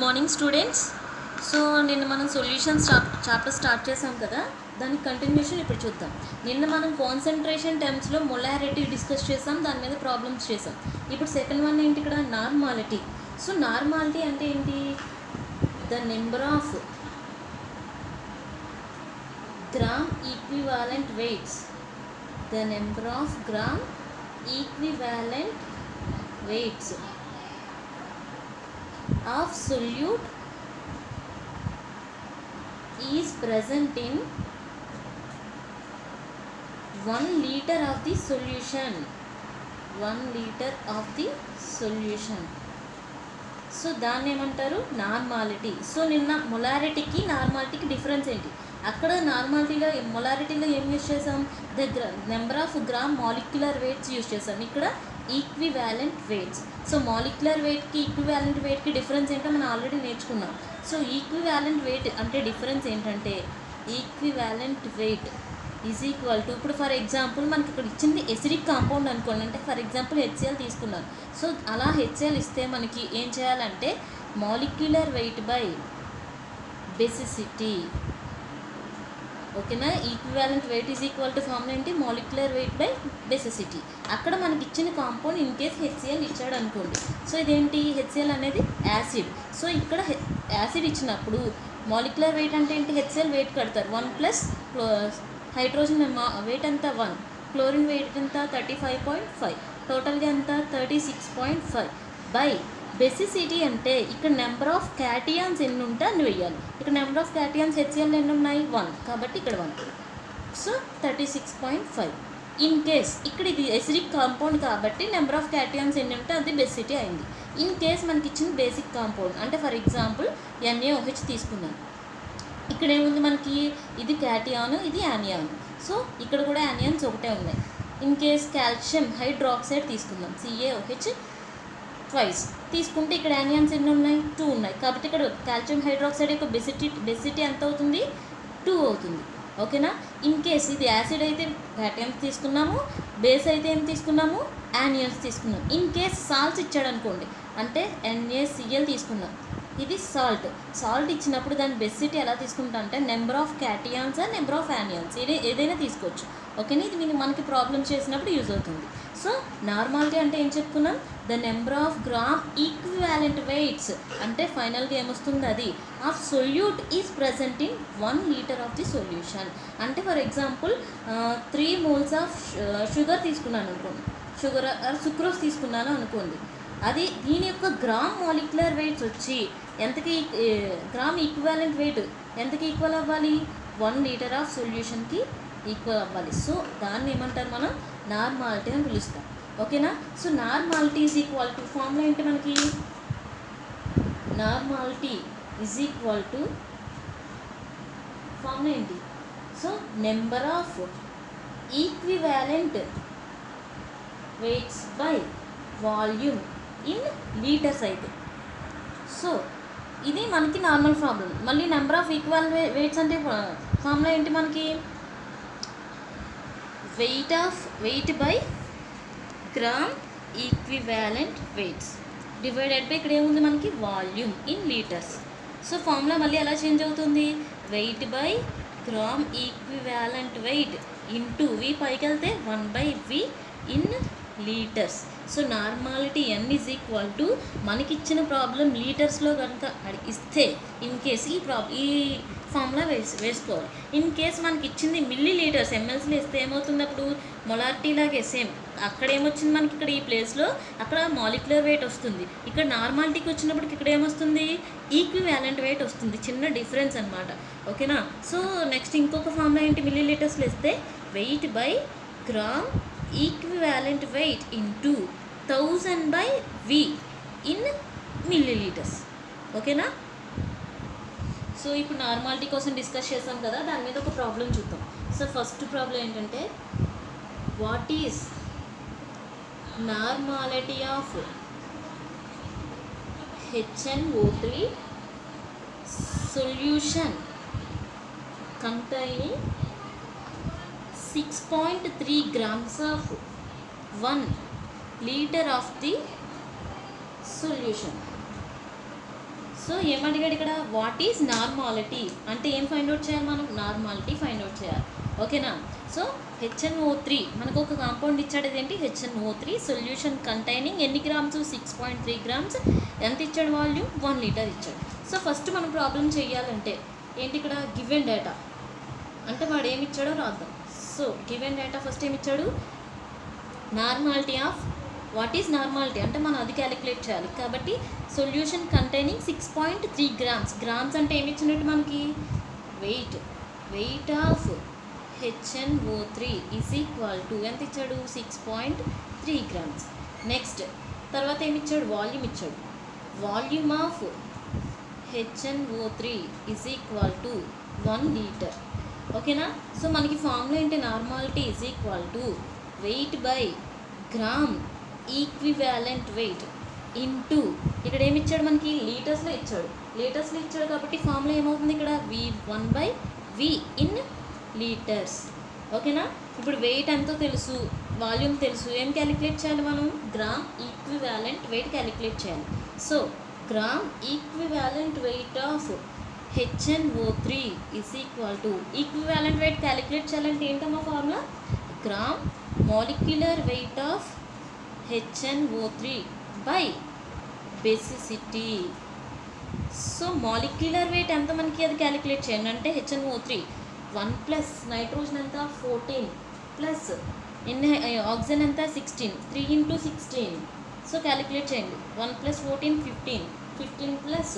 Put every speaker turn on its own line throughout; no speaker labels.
Morning students. So నిన్న మనం solution chapter start చేసాం కదా, దానికి కంటిన్యూషన్ ఇప్పుడు చూద్దాం. నిన్న మనం కాన్సన్ట్రేషన్ టర్మ్స్లో మొలారిటీ డిస్కస్ చేసాం, దాని మీద ప్రాబ్లమ్స్ చేసాం. ఇప్పుడు సెకండ్ వన్ ఏంటి, ఇక్కడ నార్మాలిటీ. సో నార్మాలిటీ అంటే ఏంటి, the number of gram equivalent weights, the number of gram equivalent weights of solute is present in 1 liter of the solution. 1 liter of the solution. So దాన్ని ఏమంటారు, normality. So నిన్న మొలారిటీకి నార్మాలిటీకి difference ఏంటి, అక్కడ నార్మాలిటీలో మొలారిటీలో ఏం use చేసాం, number of gram molecular weights use చేసాం. ఇక్కడ equivalent weights. So molecular వెయిట్కి ఈక్వివాలెంట్ వెయిట్కి డిఫరెన్స్ ఏంటో మనం ఆల్రెడీ నేర్చుకున్నాం. సో ఈక్వివాలెంట్ వెయిట్ అంటే డిఫరెన్స్ ఏంటంటే, equivalent weight is equal to, ఇప్పుడు ఫర్ ఎగ్జాంపుల్ మనకి ఇక్కడ ఇచ్చింది ఎసిడిక్ కాంపౌండ్ అనుకోండి, అంటే ఫర్ ఎగ్జాంపుల్ HCl తీసుకున్నాను. సో అలా HCl ఇస్తే మనకి ఏం చేయాలంటే, మాలిక్యులర్ వెయిట్ బై బేసిసిటీ. ఓకేనా, equivalent weight is equal to formula ఏంటి, మాలిక్యులర్ వెయిట్ బై బేసిసిటీ. అక్కడ మనకి ఇచ్చిన కాంపౌండ్ ఇన్ కేస్ HCl ఇచ్చాడు అనుకోండి, సో ఇదేంటి, HCl అనేది యాసిడ్. సో ఇక్కడ యాసిడ్ ఇచ్చినప్పుడు మాలిక్యులర్ వెయిట్ అంటే ఏంటి, HCl వెయిట్ కడతారు 1 ప్లస్ హైడ్రోజన్ వెయిట్ ఎంత 1, క్లోరిన్ వెయిట్ ఎంత 35.5, టోటల్గా ఎంత 36.5 బై బేసిసిటీ. అంటే ఇక్కడ నెంబర్ ఆఫ్ క్యాటియాన్స్ ఎన్ని ఉంటే అన్ని వేయాలి. ఇక్కడ నెంబర్ ఆఫ్ క్యాటియాన్స్ HCl ఎన్ని ఉన్నాయి, 1, కాబట్టి ఇక్కడ 1. సో 36.5. ఇన్ కేస్ ఇక్కడ ఇది ఎసిడిక్ కాంపౌండ్ కాబట్టి నెంబర్ ఆఫ్ క్యాటియాన్స్ ఎన్ని ఉంటే అది బేసిసిటీ అయింది. ఇన్ కేస్ మనకి ఇచ్చిన బేసిక్ కాంపౌండ్ అంటే ఫర్ ఎగ్జాంపుల్ NaOH తీసుకున్నాను. ఇక్కడ ఏముంది మనకి, ఇది క్యాటియాన్, ఇది యానియాన్. సో ఇక్కడ కూడా యానియాన్స్ ఒకటే ఉన్నాయి. ఇన్ కేస్ కాల్షియం హైడ్రాక్సైడ్ తీసుకుందాం, CaOH ట్వైస్ తీసుకుంటే ఇక్కడ యానియాన్స్ ఎన్ని ఉన్నాయి, 2 ఉన్నాయి. కాబట్టి ఇక్కడ కాల్షియం హైడ్రాక్సైడ్ యొక్క బేసిసిటీ ఎంత అవుతుంది, 2 అవుతుంది. ఓకేనా. ఇన్ కేస్ ఇది యాసిడ్ అయితే క్యాటియాన్స్ తీసుకున్నాము, బేస్ అయితే ఏం తీసుకున్నాము, యానియాన్స్ తీసుకున్నాం. ఇన్ కేస్ సాల్ట్స్ ఇచ్చాడు అనుకోండి, అంటే NaCl తీసుకున్నాం, ఇది సాల్ట్ ఇచ్చినప్పుడు దాని బేసిసిటీ ఎలా తీసుకుంటా అంటే number of cations and number of anions ఏదైనా తీసుకోవచ్చు. ఓకేనా, ఇది మనకి ప్రాబ్లమ్ చేసినప్పుడు యూజ్ అవుతుంది. సో నార్మాలిటీ అంటే ఏం చెప్పుకున్నాం, the number of gram equivalent weights అంటే ఫైనల్గా ఏమొస్తుంది, అది of solute is present in 1 litre of the solution. అంటే for example 3 moles of sugar తీసుకున్నాను అనుకోండి, షుగర్ సుక్రోజ్ తీసుకున్నాను అనుకోండి, అది దీని యొక్క గ్రామ్ మాలిక్యులర్ వెయిట్స్ వచ్చి ఎంతకి, గ్రామ్ ఈక్వివాలెంట్ వెయిట్ ఎంతకి ఈక్వల్ అవ్వాలి, 1 లీటర్ ఆఫ్ సొల్యూషన్కి ఈక్వల్ అవ్వాలి. సో దాన్ని ఏమంటారు, మనం నార్మాలిటీ అని పిలుస్తాం. ఓకేనా. So normality is equal to formula ఏంటి మనకి, normality is equal to formula ఏంటి, so number of equivalent weights by volume in litres అయితే. సో ఇది మనకి నార్మల్ ప్రాబ్లం. మళ్ళీ నెంబర్ ఆఫ్ ఈక్వల్ వెయిట్స్ అంటే ఫార్ములా ఏంటి మనకి, weight by gram equivalent weights divided by ఇక్కడ ఏముంది మనకి, volume in litres. So formula మళ్ళీ ఎలా చేంజ్ అవుతుంది, wait by gram equivalent weight into V పైకి వెళ్తే 1/V in litres. So normality N is equal to మనకి ఇచ్చిన ప్రాబ్లం లీటర్స్లో కనుక ఇస్తే ఇన్ కేస్ ఈ ఫార్ములా వేసుకోవాలి. ఇన్ కేస్ మనకి ఇచ్చింది మిల్లీ లీటర్స్ MLస్లో ఇస్తే ఏమవుతుంది, అప్పుడు మొలారిటీ లాగే సేమ్ అక్కడ ఏమొచ్చింది మనకి, ఇక్కడ ఈ ప్లేస్లో అక్కడ మాలిక్యులర్ వెయిట్ వస్తుంది, ఇక్కడ నార్మాలిటీకి వచ్చినప్పటికి ఇక్కడ ఏమొస్తుంది, ఈక్వివాలెంట్ వెయిట్ వస్తుంది. చిన్న డిఫరెన్స్ అనమాట. ఓకేనా. సో నెక్స్ట్ ఇంకొక ఫార్ములా ఏంటి, మిల్లీ లీటర్స్లో ఇస్తే wait by gram equivalent weight into 1000/V in millilitres. ఓకేనా. సో ఇప్పుడు నార్మాలిటీ కోసం డిస్కస్ చేసాం కదా, దాని మీద ఒక ప్రాబ్లం చూద్దాం. సో ఫస్ట్ ప్రాబ్లం ఏంటంటే, what is normality of HNO3 solution containing 6.3 grams of 1 liter of the solution. So ఏమడిగాడు ఇక్కడ, వాట్ ఈజ్ నార్మాలిటీ అంటే ఏం ఫైండ్ అవుట్ చేయాలి మనం, నార్మాలిటీ ఫైండ్ అవుట్ చేయాలి. ఓకేనా. సో HNO3 మనకు ఒక కాంపౌండ్ ఇచ్చాడు, అదేంటి HNO3. సొల్యూషన్ కంటైనింగ్ ఎన్ని గ్రామ్స్, 6.3 గ్రామ్స్. ఎంత ఇచ్చాడు వాల్యూమ్, 1 లీటర్ ఇచ్చాడు. సో ఫస్ట్ మనం ప్రాబ్లం చేయాలంటే ఏంటి, ఇక్కడ గివెన్ డేటా అంటే వాడు ఏమి ఇచ్చాడో రాద్దాం. సో గివెన్ డేటా ఫస్ట్ ఏమి ఇచ్చాడు, normality of, what is normality అంటే మనం అది క్యాలిక్యులేట్ చేయాలి. కాబట్టి సొల్యూషన్ కంటైనింగ్ 6.3 గ్రామ్స్. గ్రామ్స్ అంటే ఏమి ఇచ్చినట్టు మనకి, weight of HNO3 is equal to ఎంత ఇచ్చాడు, 6.3 గ్రామ్స్. నెక్స్ట్ తర్వాత ఏమి ఇచ్చాడు, వాల్యూమ్ ఇచ్చాడు. Volume of HNO3 is equal to 1 litre. ఓకేనా. సో మనకి ఫార్ములా ఏంటి, normality is equal to weight by gram equivalent weight into, ఇక్కడ ఏమి ఇచ్చాడు మనకి, లీటర్స్లో ఇచ్చాడు కాబట్టి ఫార్ములా ఏమవుతుంది ఇక్కడ, V1/V ఇన్ లీటర్స్. ఓకేనా. ఇప్పుడు వెయిట్ ఎంతో తెలుసు, వాల్యూమ్ తెలుసు, ఏం క్యాలిక్యులేట్ చేయాలి మనం, గ్రామ్ ఈక్వివాలెంట్ వెయిట్ క్యాలిక్యులేట్ చేయాలి. So gram equivalent weight of HNO3 is equal to, equivalent weight calculate చేయాలంటే ఏంటమ్మా formula, gram molecular weight of HNO3 by basicity. So molecular weight ఎంత మనకి అది క్యాలిక్యులేట్ చేయండి అంటే HNO3 1 ప్లస్ నైట్రోజన్ ఎంత 14 plus oxygen ఎంత 16, 3 into 16. సో క్యాలిక్యులేట్ చేయండి, 1 + 14 15, 15 ప్లస్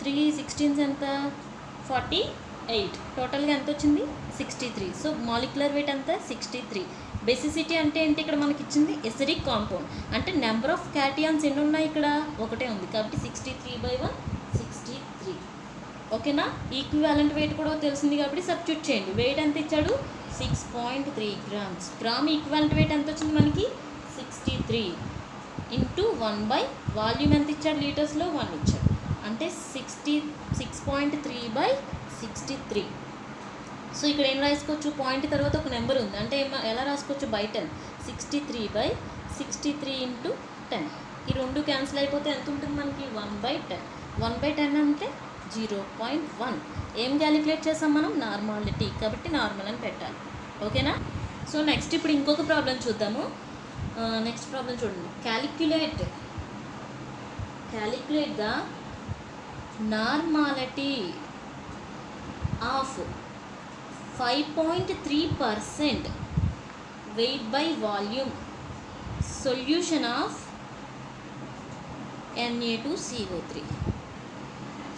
3 16 ఎంత 48, టోటల్గా ఎంత వచ్చింది 63. సో మాలిక్యులర్ వెయిట్ ఎంత 63. బేసిసిటీ అంటే ఏంటి, ఇక్కడ మనకి ఇచ్చింది ఎసిడిక్ కాంపౌండ్ అంటే నెంబర్ ఆఫ్ క్యాటియాన్స్ ఎన్ని ఉన్నాయి, ఇక్కడ ఒకటే ఉంది కాబట్టి 63/1 63. ఓకేనా. ఈక్వివాలెంట్ వెయిట్ కూడా తెలిసింది కాబట్టి సబ్స్టిట్యూట్ చేయండి. వెయిట్ ఎంత ఇచ్చాడు 6.3 గ్రామ్స్. గ్రామ్ ఈక్వివాలెంట్ వెయిట్ ఎంత వచ్చింది మనకి 63 ఇంటూ 1 వాల్యూమ్ ఎంత ఇచ్చాడు, లీటర్స్లో 1 ఇచ్చాడు అంటే 6.3/63. సో ఇక్కడ ఏం రాసుకోవచ్చు, పాయింట్ తర్వాత ఒక నెంబర్ ఉంది అంటే ఎలా రాసుకోవచ్చు, బై 10, 63/63 ఇంటూ 10. ఈ రెండు క్యాన్సిల్ అయిపోతే ఎంత ఉంటుంది మనకి 1/10. 1/10 అంటే 0.1. ఏం క్యాలిక్యులేట్ చేసాం మనం, నార్మాలిటీ కాబట్టి నార్మల్ అని పెట్టాలి. ఓకేనా. సో నెక్స్ట్ ఇప్పుడు ఇంకొక ప్రాబ్లం చూద్దాము. నెక్స్ట్ ప్రాబ్లం చూడండి, calculate the normality of 5.3% weight by volume solution of Na2CO3.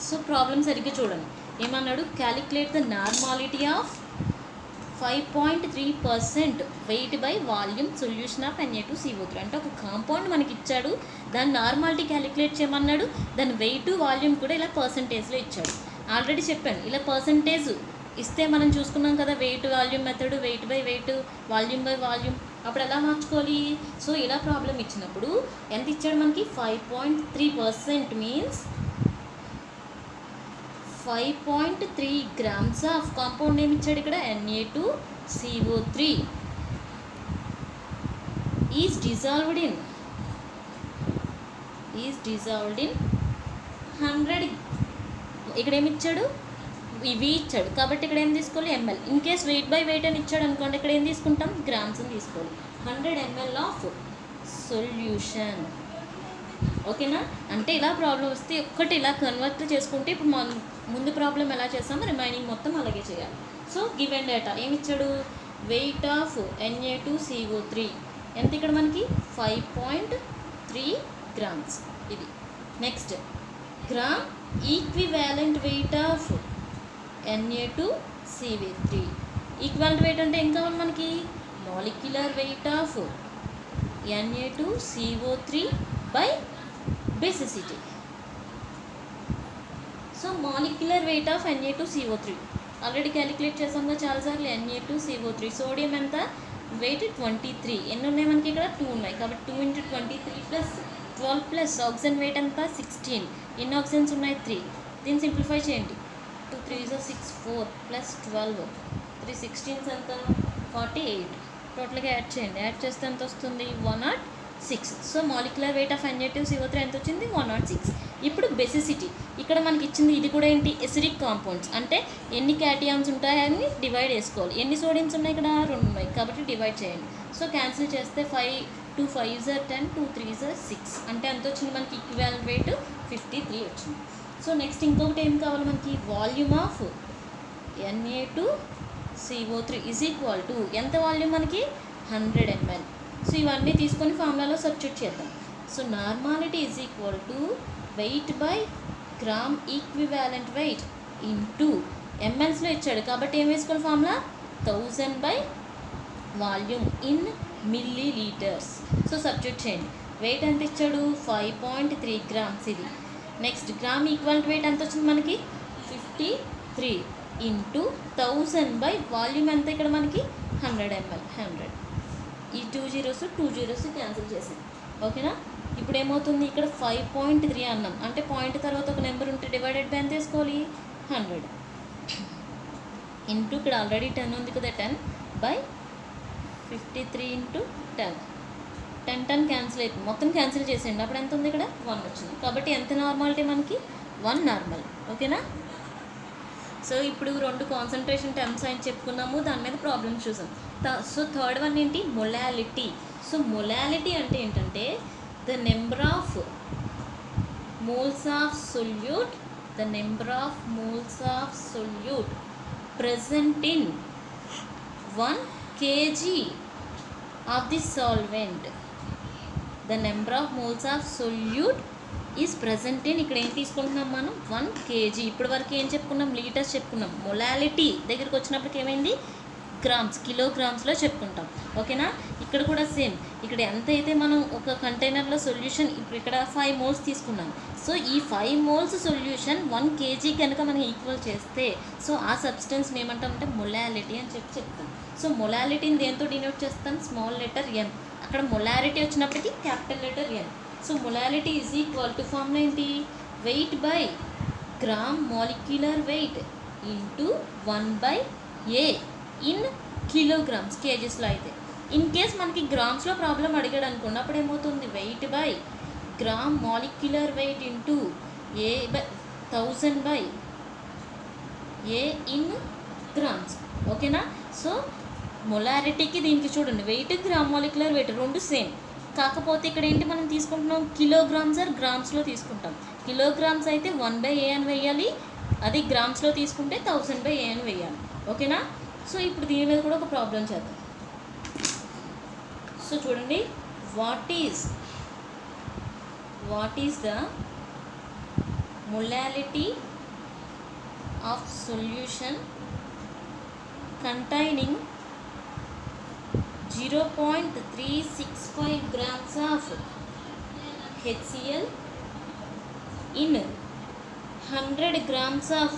So problem సరిగ్గా చూడండి, ఏమన్నాడు, calculate the normality of 5.3% weight by volume solution of Na2CO3. అంటే ఒక కాంపౌండ్ మనకి ఇచ్చాడు, దాని నార్మాలిటీ క్యాలిక్యులేట్ చేయమన్నాడు, దాని వెయిట్ వాల్యూమ్ కూడా ఇలా పర్సంటేజ్లో ఇచ్చాడు. ఆల్రెడీ చెప్పాను, ఇలా పర్సంటేజ్ ఇస్తే మనం చూసుకున్నాం కదా, weight volume method, weight by weight, volume by volume, అప్పుడు ఎలా మార్చుకోవాలి. సో ఇలా ప్రాబ్లం ఇచ్చినప్పుడు ఎంత ఇచ్చాడు మనకి 5.3% మీన్స్ 5.3 గ్రామ్స్ ఆఫ్ కాంపౌండ్ ఏమి ఇచ్చాడు ఇక్కడ, Na2CO3 ఈజ్ డిజాల్వ్డ్ ఇన్ 100. ఇక్కడ ఏమి ఇచ్చాడు, ఇవి ఇచ్చాడు కాబట్టి ఇక్కడ ఏం తీసుకోవాలి, ml. In case wait by wait అని ఇచ్చాడు అనుకోండి, ఇక్కడ ఏం తీసుకుంటాం, గ్రామ్స్ అని తీసుకోవాలి. 100 ml ఆఫ్ సొల్యూషన్. ఓకేనా. అంటే ఇలా ప్రాబ్లం వస్తే ఒక్కటి ఇలా కన్వర్ట్ చేసుకుంటే, ఇప్పుడు ముందు ప్రాబ్లం ఎలా చేస్తామో రిమైనింగ్ మొత్తం అలాగే చేయాలి. సో గివెన్ డేటా ఏమి ఇచ్చాడు, వెయిట్ ఆఫ్ Na2CO3 ఎంత ఇక్కడ మనకి 5.3 గ్రామ్స్ ఇది. Next gram equivalent weight of Na2CO3. Equivalent weight అంటే ఏం కావాలి మనకి, molecular weight of Na2CO3 by basicity. So molecular weight of Na2CO3 already calculate చేసాము చాలాసార్లు. Na2CO3 సోడియం ఎంత వెయిట్ 23, ఎన్ని ఉన్నాయి మనకి ఇక్కడ 2 ఉన్నాయి కాబట్టి 2 × 23 ప్లస్ 12 ప్లస్ ఆక్సిజన్ వెయిట్ ఎంత 16, ఎన్ని ఆక్సిజన్స్ ఉన్నాయి 3. దీన్ని సింప్లిఫై చేయండి, 2 3 6 4 ప్లస్ 12 3 16 ఎంత 48. టోటల్గా యాడ్ చేయండి, యాడ్ చేస్తే ఎంత వస్తుంది 106. So molecular weight of Na2CO3 ఎంత వచ్చింది 106. ఇప్పుడు బెసిసిటీ, ఇక్కడ మనకి ఇచ్చింది ఇది కూడా ఏంటి, ఎసిడిక్ కాంపౌండ్స్ అంటే ఎన్ని క్యాటియాన్స్ ఉంటాయని డివైడ్ చేసుకోవాలి. ఎన్ని సోడియమ్స్ ఉన్నాయి ఇక్కడ, 2 ఉన్నాయి కాబట్టి డివైడ్ చేయండి. సో క్యాన్సిల్ చేస్తే 5 2 5 10 2 3 6 అంటే ఎంత వచ్చింది మనకి, ఈక్వివాలెంట్ వెయిట్ 53 వచ్చింది. సో నెక్స్ట్ ఇంకొకటి ఏం కావాలి మనకి, volume of Na2CO3 is equal to ఎంత వాల్యూమ్ మనకి 100 ml. సో ఇవన్నీ తీసుకొని ఫార్ములాలో సబ్స్టిట్యూట్ చేద్దాం. So normality is equal to weight by gram equivalent weight into ఎంఎల్స్లో ఇచ్చాడు కాబట్టి ఏం వేసుకోవాలి formula, 1000 by volume in millilitres. So substitute చేయండి. వెయిట్ ఎంత ఇచ్చాడు, 5.3 grams ఇది. నెక్స్ట్ గ్రామ్ ఈక్వల్ వెయిట్ ఎంత వచ్చింది మనకి, 53 ఇంటూ 1000 బై వాల్యూమ్ ఎంత ఇక్కడ మనకి 100 ml. 100 ఈ 2 zeros క్యాన్సిల్ చేసాం. ఓకేనా, ఇప్పుడు ఏమవుతుంది, ఇక్కడ 5.3 అన్నాం అంటే పాయింట్ తర్వాత ఒక నెంబర్ ఉంటే డివైడెడ్ బై ఎంత వేసుకోవాలి, 100 ఇంటూ ఇక్కడ ఆల్రెడీ 10 ఉంది కదా, 10 బై 53 ఇంటూ 10 క్యాన్సిల్ అయిపోయింది, మొత్తం క్యాన్సిల్ చేసేయండి. అప్పుడు ఎంత ఉంది, ఇక్కడ 1 వచ్చింది. కాబట్టి ఎంత నార్మాలిటీ మనకి, 1 నార్మల్. ఓకేనా, సో ఇప్పుడు 2 కాన్సన్ట్రేషన్ టర్మ్స్ అని చెప్పుకున్నాము, దాని మీద ప్రాబ్లమ్స్ చూసాం. సో థర్డ్ వన్ ఏంటి, మొలాలిటీ. సో మొలాలిటీ అంటే ఏంటంటే the number of moles of solute present in 1 kg of the solvent. The number of moles of solute is present in, ఇక్కడ ఏం తీసుకుంటున్నాం మనం, 1 kg. ఇప్పటి వరకు ఏం చెప్పుకున్నాం, లీటర్స్ చెప్పుకున్నాం. మొలాలిటీ దగ్గరికి వచ్చినప్పటికి ఏమైంది, గ్రామ్స్, కిలోగ్రామ్స్లో చెప్పుకుంటాం. ఓకేనా, ఇక్కడ కూడా సేమ్, ఇక్కడ ఎంత అయితే మనం ఒక కంటైనర్లో సొల్యూషన్, ఇప్పుడు ఇక్కడ 5 moles తీసుకున్నాం. సో ఈ 5 moles సొల్యూషన్ 1 kg కనుక మనం ఈక్వల్ చేస్తే, సో ఆ సబ్స్టెన్స్ని ఏమంటామంటే మొలాలిటీ అని చెప్తాం. సో మొలాలిటీని దేంతో డినోట్ చేస్తాం, స్మాల్ లెటర్ n. అక్కడ మొలారిటీ వచ్చినప్పటికీ capital letter n. So molality is equal to formula ఏంటి, weight by gram molecular weight into 1/A in kilograms, కేజెస్లో అయితే. ఇన్ కేస్ మనకి గ్రామ్స్లో ప్రాబ్లం అడిగాడు అనుకోండి, అప్పుడు ఏమవుతుంది, weight by gram molecular weight into A by 1000 by A in grams. ఓకేనా, so మొలారిటీకి దీనికి చూడండి, weight gram molecular weight 2 same. కాకపోతే ఇక్కడ ఏంటి మనం తీసుకుంటున్నాం, కిలోగ్రామ్స్ ఆర్ గ్రామ్స్లో తీసుకుంటాం. కిలోగ్రామ్స్ అయితే 1/A అని వేయాలి, అది గ్రామ్స్లో తీసుకుంటే 1000/A అని వేయాలి. ఓకేనా, సో ఇప్పుడు దీని మీద కూడా ఒక ప్రాబ్లం చేద్దాం. సో చూడండి, what is the molality of solution containing 0.365 grams of HCl in 100 grams of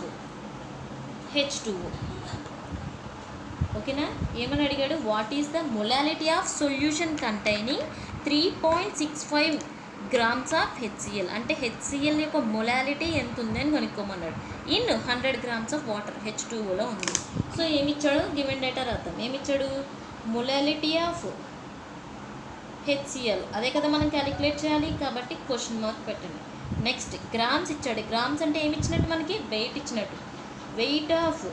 H2O. ఓకేనా, ఏమని అడిగాడు, what is the molality of solution containing 3.65 grams of HCl అంటే HCl యొక్క మొలాలిటీ ఎంత ఉందని కనుక్కోమన్నాడు. ఇన్ 100 grams ఆఫ్ వాటర్, H2Oలో ఉంది. So ఏమిచ్చాడు, given data రాద్దాం. ఏమిచ్చాడు, molality of HCl, అదే కదా మనం క్యాలిక్యులేట్ చేయాలి కాబట్టి క్వశ్చన్ మార్క్ పెట్టండి. నెక్స్ట్ గ్రామ్స్ ఇచ్చాడు. గ్రామ్స్ అంటే ఏమి ఇచ్చినట్టు మనకి, వెయిట్ ఇచ్చినట్టు. Weight of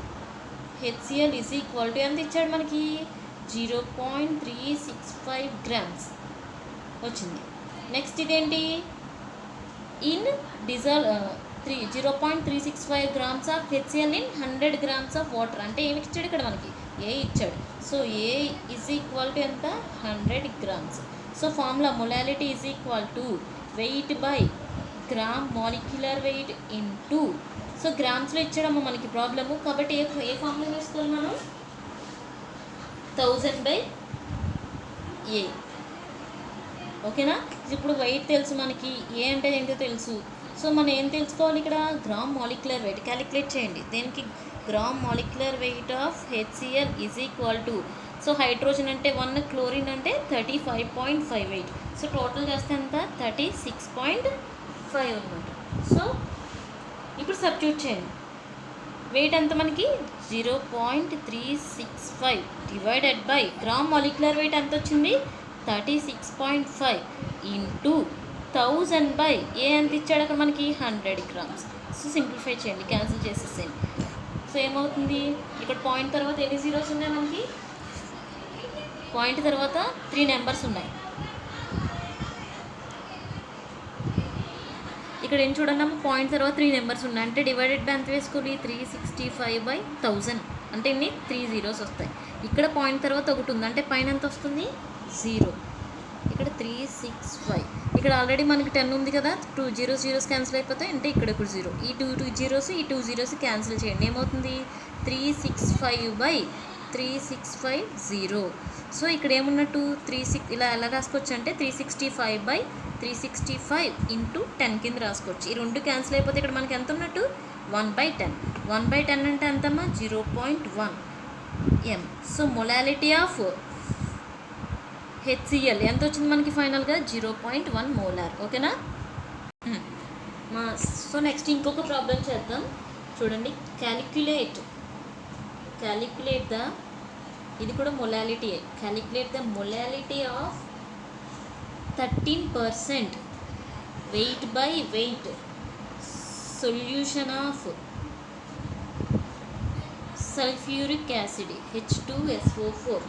HCl is equal to ఎంత ఇచ్చాడు మనకి, 0.365 grams వచ్చింది. నెక్స్ట్ ఇదేంటి, in 0.365 grams of HCl in 100 grams of water అంటే ఏమి ఇచ్చాడు ఇక్కడ మనకి, ఏ ఇచ్చాడు. So A is equal to ఎంత, 100 grams. So formula molality is equal to weight by gram molecular weight into, so గ్రామ్స్లో ఇచ్చాడమ్మా మనకి ప్రాబ్లము కాబట్టి ఏ ఫార్ములా వేసుకోవాలి మనం, 1000/A. ఓకేనా, ఇప్పుడు వెయిట్ తెలుసు మనకి, ఏ అంటే ఏంటో తెలుసు. సో మనం ఏం తెలుసుకోవాలి ఇక్కడ, గ్రామ్ మాలిక్యులర్ వెయిట్ క్యాలిక్యులేట్ చేయండి. దేనికి, gram molecular wait of HCl is equal to, so hydrogen అంటే 1, క్లోరిన్ అంటే 35.58. సో టోటల్ చేస్తే ఎంత, 36.5 అనమాట. సో ఇప్పుడు సబ్స్టిట్యూట్ చేయండి. వెయిట్ ఎంత మనకి, 0.365 divided by gram molecular wait ఎంత వచ్చింది, 36.5 ఇంటూ 1000 బై ఏ ఎంత ఇచ్చాడు అక్కడ మనకి 100 గ్రామ్స్. సో సింప్లిఫై చేయండి, క్యాన్సిల్ చేసేసేయండి. సో ఏమవుతుంది, ఇక్కడ పాయింట్ తర్వాత ఎన్ని జీరోస్ ఉన్నాయి మనకి, పాయింట్ తర్వాత 3 నెంబర్స్ ఉన్నాయి. ఇక్కడ ఏం చూడండి అమ్మ, పాయింట్ తర్వాత 3 నెంబర్స్ ఉన్నాయి అంటే డివైడెడ్ బై ఎంత వేసుకోవాలి, 365/1000 అంటే ఇన్ని 3 జీరోస్ వస్తాయి. ఇక్కడ పాయింట్ తర్వాత ఒకటి ఉంది అంటే పైన ఎంత వస్తుంది, 0. ఇక్కడ 365, ఇక్కడ ఆల్రెడీ మనకి 10 ఉంది కదా, 2 జీరోస్ క్యాన్సిల్ అయిపోతాయి అంటే ఇక్కడ ఒక 0. ఈ 2 జీరోస్ ఈ 2 జీరోస్ క్యాన్సిల్ చేయండి, ఏమవుతుంది 365/3650. సో ఇక్కడ ఏమున్నట్టు 36 ఇలా ఎలా రాసుకోవచ్చు అంటే 365/365 ఇంటూ 10 కింద రాసుకోవచ్చు. ఈ 2 క్యాన్సిల్ అయిపోతే ఇక్కడ మనకి ఎంత ఉన్నట్టు 1/10. 1/10 అంటే ఎంతమ్మా, 0.1 m. So molality of HCl ఎంత వచ్చింది మనకి ఫైనల్గా, 0.1 మోలార్. ఓకేనా. సో నెక్స్ట్ ఇంకొక ప్రాబ్లం చేద్దాం చూడండి. క్యాలిక్యులేట్ ద, ఇది కూడా molality. Calculate the molality of 13% wait by wait solution of sulphuric acid H2SO4.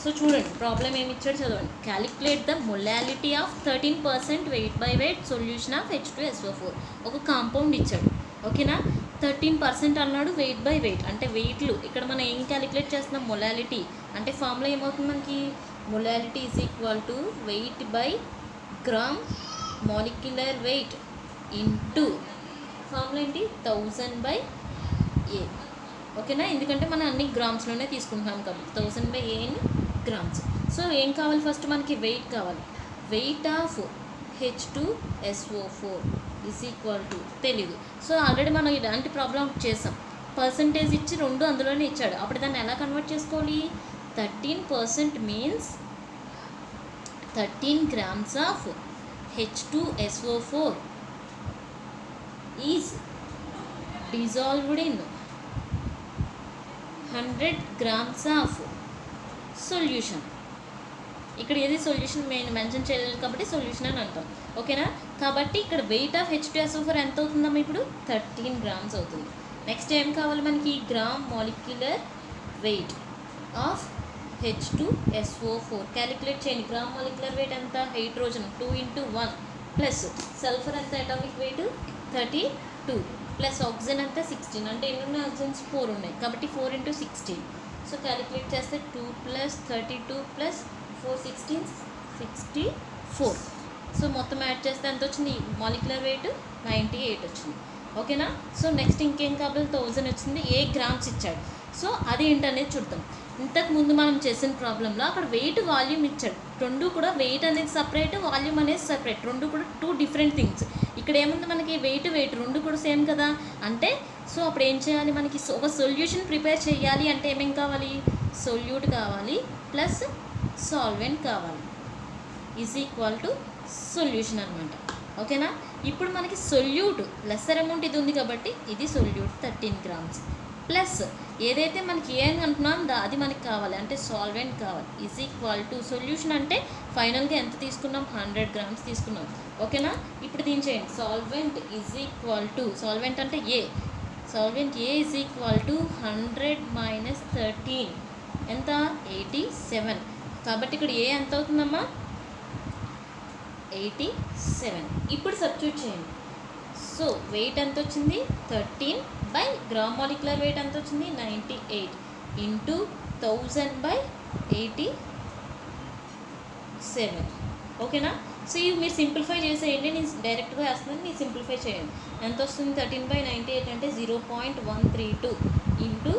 So చూడండి ప్రాబ్లం ఏమి ఇచ్చాడు చదవండి. Calculate the molality of 13% wait by wait solution of H2SO4. ఒక కాంపౌండ్ ఇచ్చాడు, ఓకేనా. 13% అన్నాడు, వెయిట్ బై వెయిట్ అంటే వెయిట్లు. ఇక్కడ మనం ఏం క్యాలిక్యులేట్ చేస్తున్నాం, మొలాలిటీ. అంటే ఫార్ములా ఏమవుతుంది మనకి, molality is equal to weight by gram molecular weight into formula ఏంటి, 1000/A. ఓకేనా, ఎందుకంటే మనం అన్ని గ్రామ్స్లోనే తీసుకుంటున్నాం కాబట్టి 1000/A ఇన్ గ్రామ్స్. సో ఏం కావాలి, ఫస్ట్ మనకి వెయిట్ కావాలి. Weight of H2SO4 is equal to తెలీదు. సో ఆల్రెడీ మనం ఇలాంటి ప్రాబ్లం చేసాం. పర్సంటేజ్ ఇచ్చి 2 అందులోనే ఇచ్చాడు, అప్పుడు దాన్ని ఎలా కన్వర్ట్ చేసుకోవాలి, 13% means 13 grams of H2SO4 is dissolved in 100 grams of solution. ఇక్కడ ఏది సొల్యూషన్ మెన్షన్ చేయలేదు కాబట్టి సొల్యూషన్ అని అంటాం, ఓకేనా. కాబట్టి ఇక్కడ వెయిట్ ఆఫ్ H2SO4 ఎంత అవుతుందమ్మా, ఇప్పుడు 13 grams అవుతుంది. నెక్స్ట్ ఏం కావాలి మనకి, gram molecular weight of H2SO4 calculate చేయండి. గ్రామ్ మాలిక్యులర్ వెయిట్ ఎంత, హైడ్రోజన్ 2 × 1 ప్లస్ సల్ఫర్ ఎంత, అటామిక్ వెయిట్ 32 ప్లస్ ఆక్సిజన్ ఎంత 16. అంటే ఎన్ని ఉన్నాయి, ఆక్సిజన్స్ 4 ఉన్నాయి కాబట్టి 4 × 16. సో క్యాలిక్యులేట్ చేస్తే 2 + 32 + 4 16 64. సో మొత్తం యాడ్ చేస్తే ఎంత వచ్చింది, మాలిక్యులర్ వెయిట్ 98 వచ్చింది, ఓకేనా. సో నెక్స్ట్ ఇంకేం కావాలి, 1000 వచ్చింది, ఏ గ్రామ్స్ ఇచ్చాడు. సో అది ఏంటనేది చూద్దాం. ఇంతకుముందు మనం చేసిన ప్రాబ్లంలో అక్కడ వెయిట్ వాల్యూమ్ ఇచ్చాడు, 2 కూడా వెయిట్ అనేది సపరేట్, వాల్యూమ్ అనేది సపరేట్, 2 కూడా 2 డిఫరెంట్ థింగ్స్. ఇక్కడ ఏముంది మనకి, వెయిట్ 2 కూడా సేమ్ కదా. అంటే సో అప్పుడు ఏం చేయాలి, మనకి ఒక సొల్యూషన్ ప్రిపేర్ చేయాలి అంటే ఏమేం కావాలి, సొల్యూట్ కావాలి ప్లస్ సాల్వెంట్ కావాలి ఈజ్ ఈక్వల్ టు సొల్యూషన్ అనమాట, ఓకేనా. ఇప్పుడు మనకి సొల్యూట్ లెస్సర్ అమౌంట్ ఇది ఉంది కాబట్టి ఇది సొల్యూట్ 13 grams ప్లస్ ఏదైతే మనకి ఏం అంటున్నాం అది మనకి కావాలి అంటే సాల్వెంట్ కావాలి ఈజ్ ఈక్వల్ టు సొల్యూషన్. అంటే ఫైనల్గా ఎంత తీసుకున్నాం, 100 grams తీసుకున్నాం, ఓకేనా. ఇప్పుడు దీని చేయండి, solvent is equal to, solvent అంటే A, solvent A is equal to 100 - 13 ఎంత, 87. కాబట్టి ఇక్కడ ఏ ఎంత అవుతుందమ్మా, 87. ఇప్పుడు సబ్స్టిట్యూట్ చేయండి. సో వెయిట్ ఎంత వచ్చింది, 13 బై గ్రామ్ మాలిక్యులర్ వెయిట్ ఎంత వచ్చింది, 98 ఇంటూ 1000/87, ఓకేనా. సో ఇవి మీరు సింప్లిఫై చేసేయండి, నేను డైరెక్ట్గా వేస్తున్నాను, మీరు సింప్లిఫై చేయండి. ఎంత వస్తుంది, 13/98 అంటే 0.132 ఇంటూ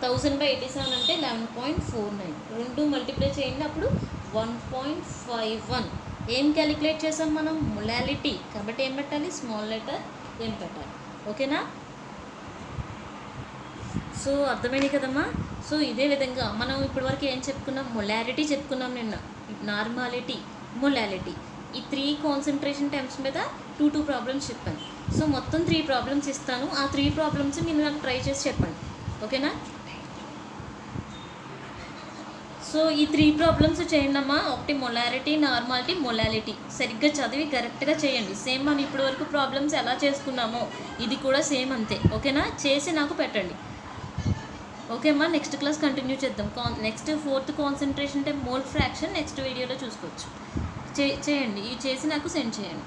1000/87 అంటే 11.49. 2 మల్టిప్లై చేయండి, అప్పుడు 1.51. ఏం క్యాలిక్యులేట్ చేసాం మనం, మొలాలిటీ కాబట్టి ఏం పెట్టాలి, స్మాల్ లెటర్ ఏం పెట్టాలి, ఓకేనా. సో అర్థమైంది కదమ్మా. సో ఇదే విధంగా మనం ఇప్పటివరకు ఏం చెప్పుకున్నాం, మొలాలిటీ చెప్పుకున్నాం నిన్న, నార్మాలిటీ, మొలాలిటీ, ఈ 3 కాన్సన్ట్రేషన్ టైమ్స్ మీద 2 ప్రాబ్లమ్స్ చెప్పాను. సో మొత్తం 3 ప్రాబ్లమ్స్ ఇస్తాను, ఆ 3 ప్రాబ్లమ్స్ మీరు నాకు ట్రై చేసి చెప్పండి, ఓకేనా. సో ఈ 3 ప్రాబ్లమ్స్ చేయండి అమ్మా. ఒకటి మొలారిటీ, నార్మాలిటీ, మొలాలిటీ. సరిగ్గా చదివి కరెక్ట్గా చేయండి. సేమ్ మనం ఇప్పటి వరకు ప్రాబ్లమ్స్ ఎలా చేసుకున్నామో ఇది కూడా సేమ్ అంతే. ఓకేనా? చేసి నాకు పెట్టండి. ఓకే అమ్మా, నెక్స్ట్ క్లాస్ కంటిన్యూ చేద్దాం. Next 4th concentration type mole fraction next వీడియోలో చూసుకోవచ్చు. చేయండి, ఇవి చేసి నాకు సెండ్ చేయండి.